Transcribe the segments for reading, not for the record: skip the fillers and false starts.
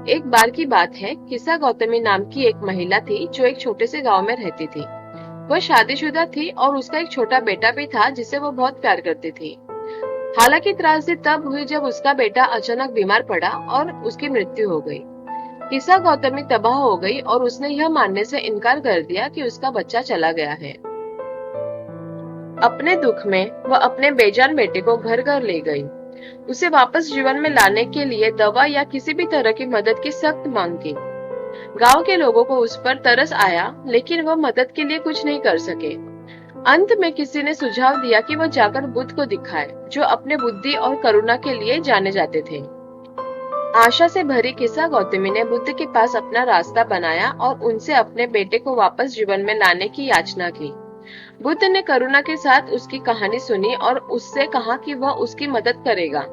एक बार की बात है, किसा गौतमी नाम की एक महिला थी जो एक छोटे से गांव में रहती थी। वह शादीशुदा थी और उसका एक छोटा बेटा भी था जिसे वो बहुत प्यार करती थी। हालांकि त्रासदी तब हुई जब उसका बेटा अचानक बीमार पड़ा और उसकी मृत्यु हो गई। किसा गौतमी तबाह हो गई और उसने यह मानने से इनकार कर दिया कि उसका बच्चा चला गया है। अपने दुख में वह अपने बेजान बेटे को घर घर ले गई। उसे वापस जीवन में लाने के लिए दवा या किसी भी तरह की मदद की सख्त मांग की। गांव के लोगों को उस पर तरस आया, लेकिन वह मदद के लिए कुछ नहीं कर सके। अंत में किसी ने सुझाव दिया कि वह जाकर बुद्ध को दिखाए, जो अपने बुद्धि और करुणा के लिए जाने जाते थे। आशा से भरी किसा गौतमी ने बुद्ध के पास अपना रास्ता बनाया और उनसे अपने बेटे को वापस जीवन में लाने की याचना की। बुद्ध ने करुणा के साथ उसकी कहानी सुनी और उससे कहा कि वह उसकी मदद करेगा,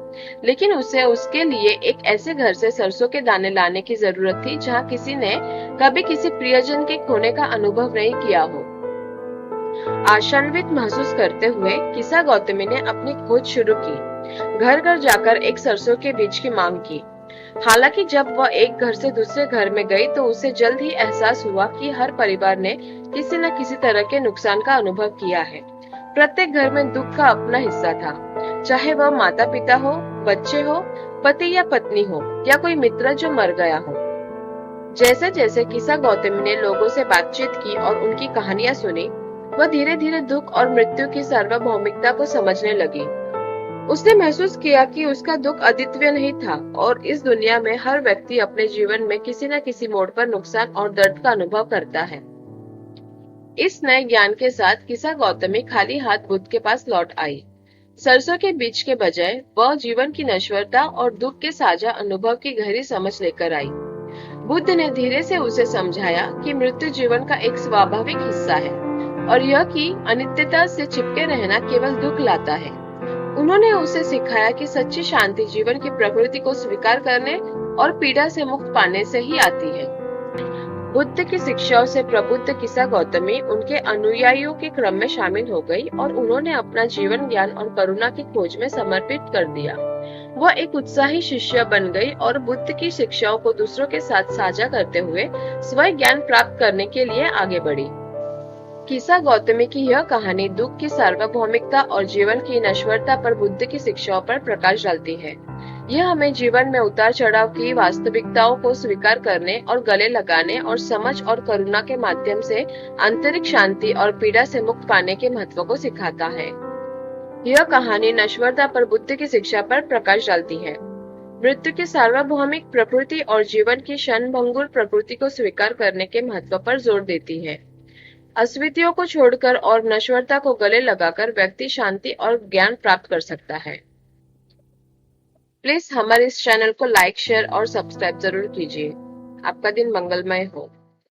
लेकिन उसे उसके लिए एक ऐसे घर से सरसों के दाने लाने की जरूरत थी जहाँ किसी ने कभी किसी प्रियजन के खोने का अनुभव नहीं किया हो। आशान्वित महसूस करते हुए किसा गौतमी ने अपनी खोज शुरू की। घर घर जाकर एक सरसों के बीज की मांग की। हालांकि जब वह एक घर से दूसरे घर में गई तो उसे जल्द ही एहसास हुआ कि हर परिवार ने किसी न किसी तरह के नुकसान का अनुभव किया है। प्रत्येक घर में दुख का अपना हिस्सा था, चाहे वह माता पिता हो, बच्चे हो, पति या पत्नी हो, या कोई मित्र जो मर गया हो। जैसे जैसे किसा गौतमी ने लोगों से बातचीत की और उनकी कहानियां सुनी, वह धीरे धीरे दुख और मृत्यु की सार्वभौमिकता को समझने लगी। उसने महसूस किया कि उसका दुख अद्वितीय नहीं था और इस दुनिया में हर व्यक्ति अपने जीवन में किसी न किसी मोड़ पर नुकसान और दर्द का अनुभव करता है। इस नए ज्ञान के साथ किसा गौतमी खाली हाथ बुद्ध के पास लौट आई। सरसों के बीज के बजाय वह जीवन की नश्वरता और दुख के साझा अनुभव की गहरी समझ लेकर आई। बुद्ध ने धीरे से उसे समझाया कि मृत्यु जीवन का एक स्वाभाविक हिस्सा है और यह कि अनित्यता से चिपके रहना केवल दुख लाता है। उन्होंने उसे सिखाया कि सच्ची शांति जीवन की प्रकृति को स्वीकार करने और पीड़ा से मुक्त पाने से ही आती है। बुद्ध की शिक्षाओं से प्रबुद्ध किसा गौतमी उनके अनुयायियों के क्रम में शामिल हो गई और उन्होंने अपना जीवन ज्ञान और करुणा की खोज में समर्पित कर दिया। वह एक उत्साही शिष्य बन गई और बुद्ध की शिक्षाओं को दूसरों के साथ साझा करते हुए स्वयं ज्ञान प्राप्त करने के लिए आगे बढ़ी। किसा गौतमी की यह कहानी दुख की सार्वभौमिकता और जीवन की नश्वरता पर बुद्ध की शिक्षाओं पर प्रकाश डालती है। यह हमें जीवन में उतार चढ़ाव की वास्तविकताओं को स्वीकार करने और गले लगाने और समझ और करुणा के माध्यम से आंतरिक शांति और पीड़ा से मुक्त पाने के महत्व को सिखाता है। यह कहानी नश्वरता पर बुद्ध की शिक्षा पर प्रकाश डालती है, मृत्यु की सार्वभौमिक प्रकृति और जीवन की क्षणभंगुर प्रकृति को स्वीकार करने के महत्व पर जोर देती है। अस्वीतियों को छोड़कर और नश्वरता को गले लगाकर व्यक्ति शांति और ज्ञान प्राप्त कर सकता है। प्लीज हमारे इस चैनल को लाइक, शेयर और सब्सक्राइब जरूर कीजिए। आपका दिन मंगलमय हो।